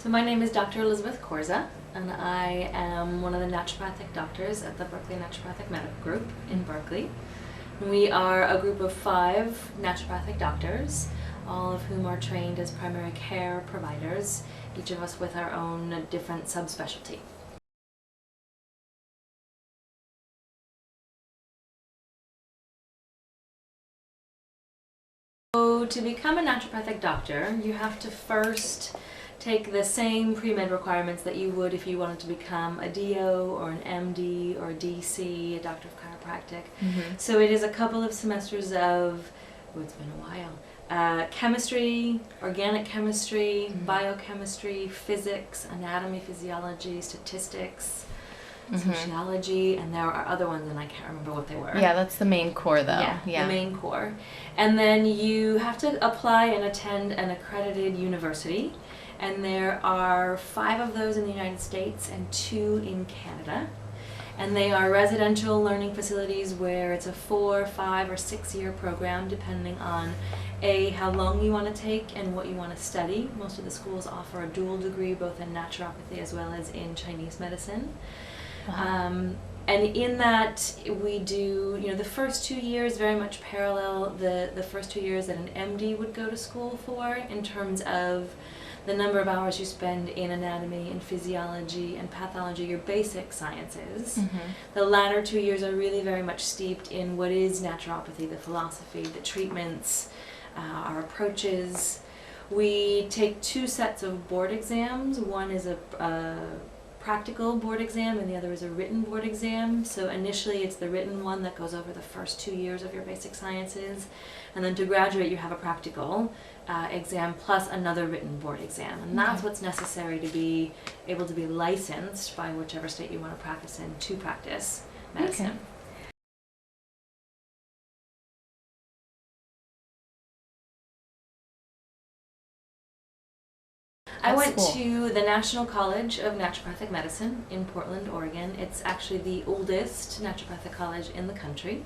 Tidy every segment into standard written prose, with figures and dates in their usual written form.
So my name is Dr. Elizabeth Korza, and I am one of the naturopathic doctors at the Berkeley Naturopathic Medical Group in Berkeley. We are a group of 5 naturopathic doctors, all of whom are trained as primary care providers, each of us with our own different subspecialty. So to become a naturopathic doctor, you have to first take the same pre-med requirements that you would if you wanted to become a DO or an MD or a DC, a doctor of chiropractic. So it is a couple of semesters of, it's been a while, chemistry, organic chemistry, biochemistry, physics, anatomy, physiology, statistics, sociology, and there are other ones and I can't remember what they were. Yeah, that's the main core though. Yeah, the main core. And then you have to apply and attend an accredited university, and there are 5 of those in the United States and 2 in Canada. And they are residential learning facilities where it's a 4, 5, or 6-year program depending on how long you want to take and what you want to study. Most of the schools offer a dual degree both in naturopathy as well as in Chinese medicine. Wow. And in that we do, the first 2 years very much parallel the first 2 years that an MD would go to school for in terms of the number of hours you spend in anatomy and physiology and pathology, your basic sciences. The latter 2 years are really very much steeped in what is naturopathy, the philosophy, the treatments, our approaches. We take 2 sets of board exams. One is a practical board exam and the other is a written board exam. So initially it's the written one that goes over the first 2 years of your basic sciences, and then to graduate you have a practical exam plus another written board exam, and that's what's necessary to be able to be licensed by whichever state you want to practice in to practice medicine. I went to the National College of Naturopathic Medicine in Portland, Oregon. It's actually the oldest naturopathic college in the country.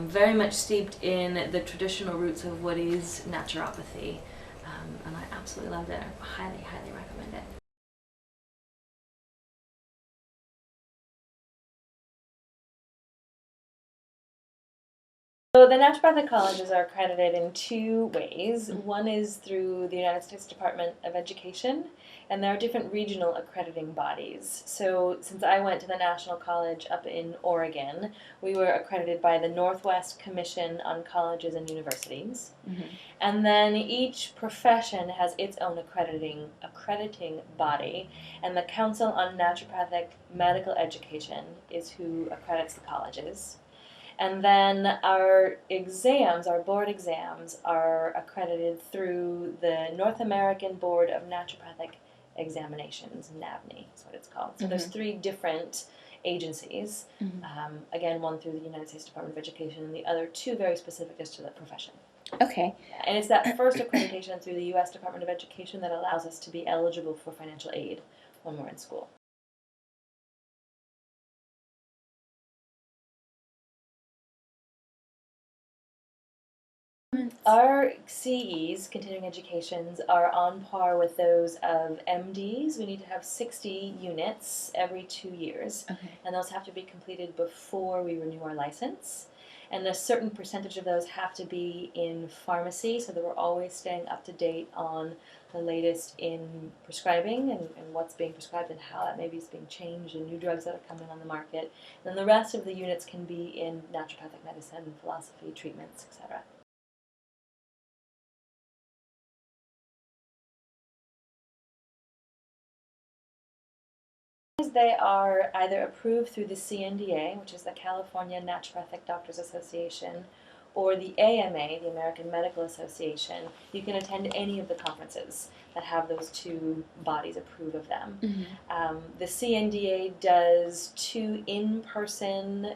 Very much steeped in the traditional roots of what is naturopathy, and I absolutely loved it. I highly, highly recommend it. So the naturopathic colleges are accredited in 2 ways. One is through the United States Department of Education, and there are different regional accrediting bodies. So since I went to the National College up in Oregon, we were accredited by the Northwest Commission on Colleges and Universities. And then each profession has its own accrediting body, and the Council on Naturopathic Medical Education is who accredits the colleges. And then our exams, our board exams, are accredited through the North American Board of Naturopathic Examinations, NABNE is what it's called. So there's 3 different agencies, again, one through the United States Department of Education and the other 2 very specific just to the profession. Okay. And it's that first accreditation through the U.S. Department of Education that allows us to be eligible for financial aid when we're in school. Our CEs, continuing educations, are on par with those of MDs. We need to have 60 units every 2 years, and those have to be completed before we renew our license. And a certain percentage of those have to be in pharmacy, so that we're always staying up to date on the latest in prescribing and what's being prescribed and how that maybe is being changed and new drugs that are coming on the market. And then the rest of the units can be in naturopathic medicine, philosophy, treatments, etc. They are either approved through the CNDA, which is the California Naturopathic Doctors Association, or the AMA, the American Medical Association. You can attend any of the conferences that have those 2 bodies approve of them. The CNDA does 2 in-person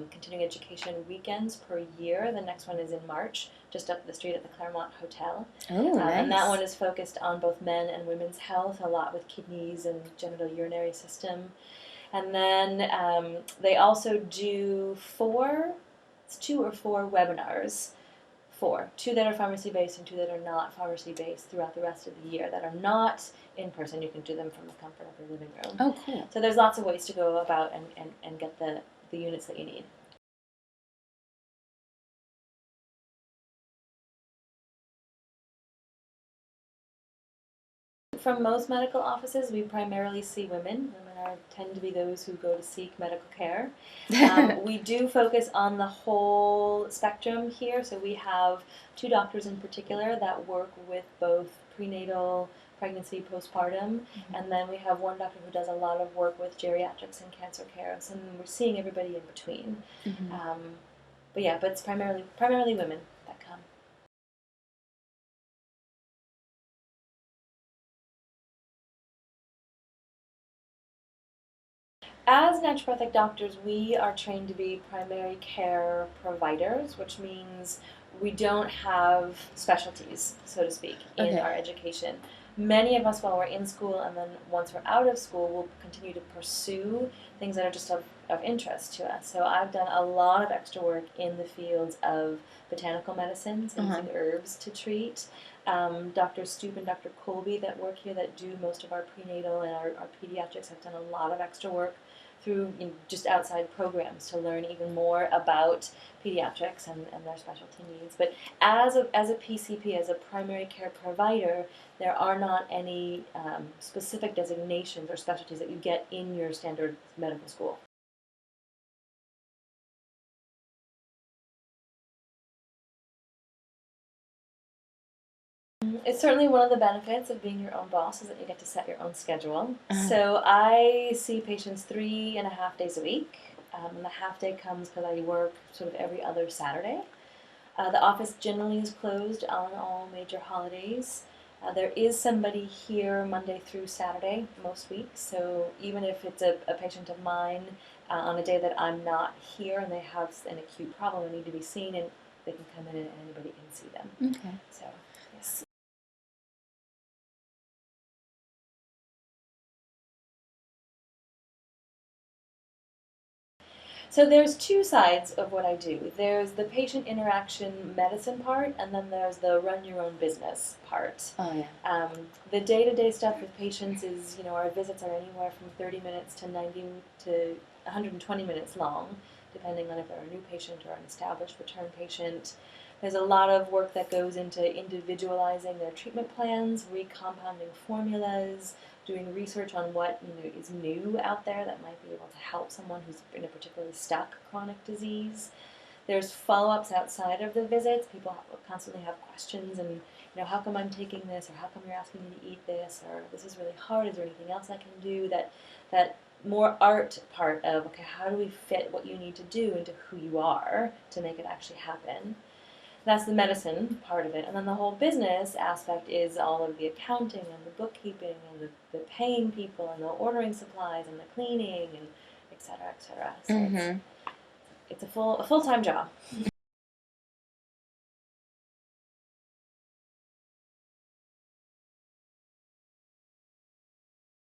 continuing education weekends per year. The next one is in March, just up the street at the Claremont Hotel. Nice. And that one is focused on both men and women's health, a lot with kidneys and genital urinary system. And then they also do 2 or 4 webinars 4, 2 that are pharmacy-based and 2 that are not pharmacy-based throughout the rest of the year that are not in person. You can do them from the comfort of your living room. Oh, cool. So there's lots of ways to go about and get the units that you need. From most medical offices, we primarily see women. Women tend to be those who go to seek medical care. We do focus on the whole spectrum here. So we have 2 doctors in particular that work with both prenatal, pregnancy, postpartum, and then we have 1 doctor who does a lot of work with geriatrics and cancer care. So we're seeing everybody in between. But it's primarily women that come. As naturopathic doctors, we are trained to be primary care providers, which means we don't have specialties, so to speak, in our education. Many of us, while we're in school and then once we're out of school, will continue to pursue things that are just of interest to us. So I've done a lot of extra work in the fields of botanical medicines, using herbs to treat. Dr. Stoop and Dr. Colby that work here that do most of our prenatal and our pediatrics have done a lot of extra work through just outside programs to learn even more about pediatrics and their specialty needs. But as a PCP, as a primary care provider, there are not any specific designations or specialties that you get in your standard medical school. It's certainly one of the benefits of being your own boss is that you get to set your own schedule. So I see patients 3.5 days a week. And the half day comes because I work sort of every other Saturday. The office generally is closed on all major holidays. There is somebody here Monday through Saturday most weeks. So even if it's a patient of mine on a day that I'm not here and they have an acute problem and need to be seen, and they can come in and anybody can see them. Okay. So, yeah. So there's 2 sides of what I do. There's the patient interaction medicine part, and then there's the run your own business part. The day-to-day stuff with patients is, our visits are anywhere from 30 minutes to 90 to 120 minutes long, depending on if they're a new patient or an established return patient. There's a lot of work that goes into individualizing their treatment plans, recompounding formulas, doing research on what is new out there that might be able to help someone who's in a particularly stuck chronic disease. There's follow-ups outside of the visits. People constantly have questions and, how come I'm taking this, or how come you're asking me to eat this, or this is really hard, is there anything else I can do? That more art part of, okay, how do we fit what you need to do into who you are to make it actually happen? That's the medicine part of it. And then the whole business aspect is all of the accounting and the bookkeeping and the paying people and the ordering supplies and the cleaning and et cetera, et cetera. So it's a full-time job.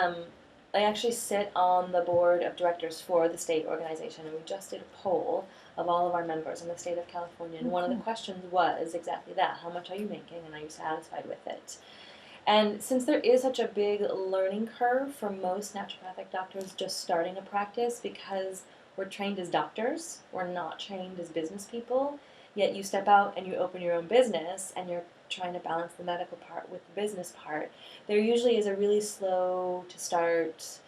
I actually sit on the board of directors for the state organization, and we just did a poll of all of our members in the state of California, and one of the questions was exactly that: how much are you making, and are you satisfied with it? And since there is such a big learning curve for most naturopathic doctors just starting a practice, because we're trained as doctors, we're not trained as business people, yet you step out and you open your own business and you're trying to balance the medical part with the business part, there usually is a really slow to start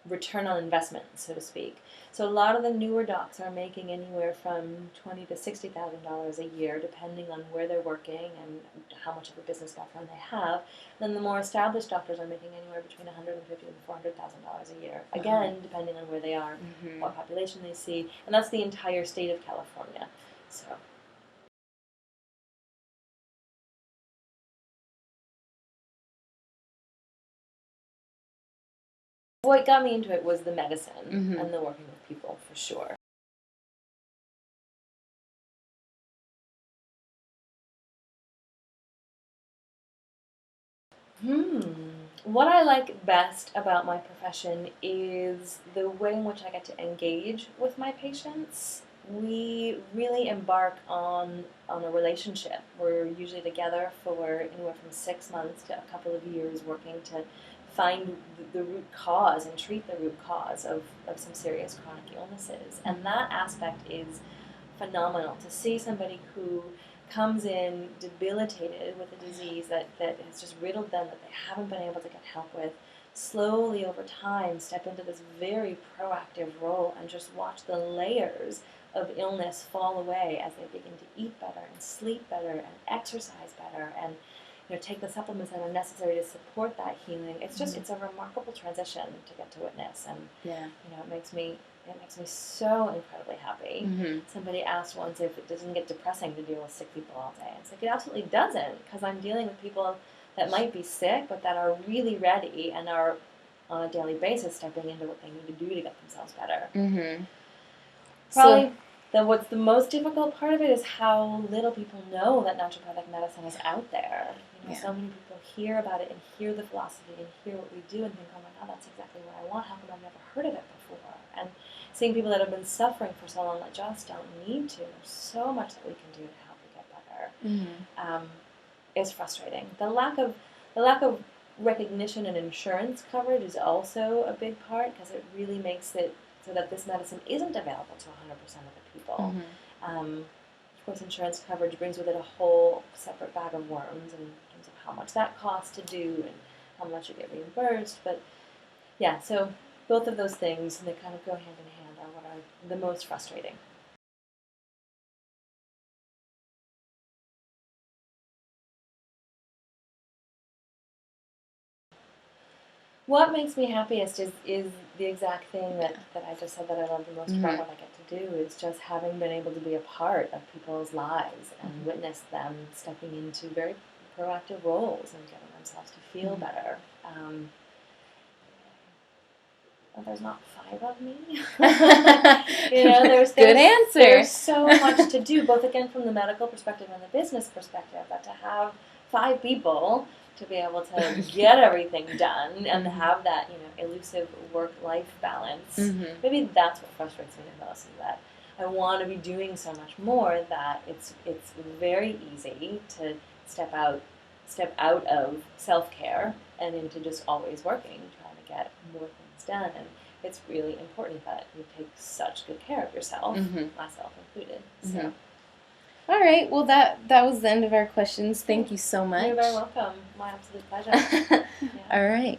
return on investment, so to speak. So a lot of the newer docs are making anywhere from $20,000 to $60,000 a year, depending on where they're working and how much of a business background they have. Then the more established doctors are making anywhere between $150,000 and $400,000 a year, again, depending on where they are, what population they see, and that's the entire state of California. So. What got me into it was the medicine and the working with people, for sure. What I like best about my profession is the way in which I get to engage with my patients. we really embark on a relationship. We're usually together for anywhere from 6 months to a couple of years, working to find the root cause and treat the root cause of some serious chronic illnesses. And that aspect is phenomenal, to see somebody who comes in debilitated with a disease that has just riddled them, that they haven't been able to get help with, slowly over time step into this very proactive role and just watch the layers of illness fall away as they begin to eat better and sleep better and exercise better and take the supplements that are necessary to support that healing. It's just it's a remarkable transition to get to witness, and it makes me so incredibly happy. Somebody asked once if it doesn't get depressing to deal with sick people all day. It's like, it absolutely doesn't, because I'm dealing with people that might be sick but that are really ready and are on a daily basis stepping into what they need to do to get themselves better. Probably what's the most difficult part of it is how little people know that naturopathic medicine is out there. So many people hear about it and hear the philosophy and hear what we do and think, oh my God, that's exactly what I want. How come I've never heard of it before? And seeing people that have been suffering for so long that just don't need to. There's so much that we can do to help you get better. Is frustrating. The lack of recognition and insurance coverage is also a big part, because it really makes it so that this medicine isn't available to 100% of the people. Of course, insurance coverage brings with it a whole separate bag of worms in terms of how much that costs to do and how much you get reimbursed. But so both of those things, and they kind of go hand in hand, are what are the most frustrating. What makes me happiest is the exact thing that I just said that I love the most about what I get to do, is just having been able to be a part of people's lives and witness them stepping into very proactive roles and getting themselves to feel better. There's not 5 of me. There's good answer. There's so much to do, both again from the medical perspective and the business perspective, but to have 5 people to be able to get everything done and have that, elusive work-life balance. Maybe that's what frustrates me the most, is that I want to be doing so much more that it's very easy to step out of self-care and into just always working, trying to get more things done. And it's really important that you take such good care of yourself, myself included. So. All right. Well, that was the end of our questions. Thank you so much. You're very welcome. My absolute pleasure. All right.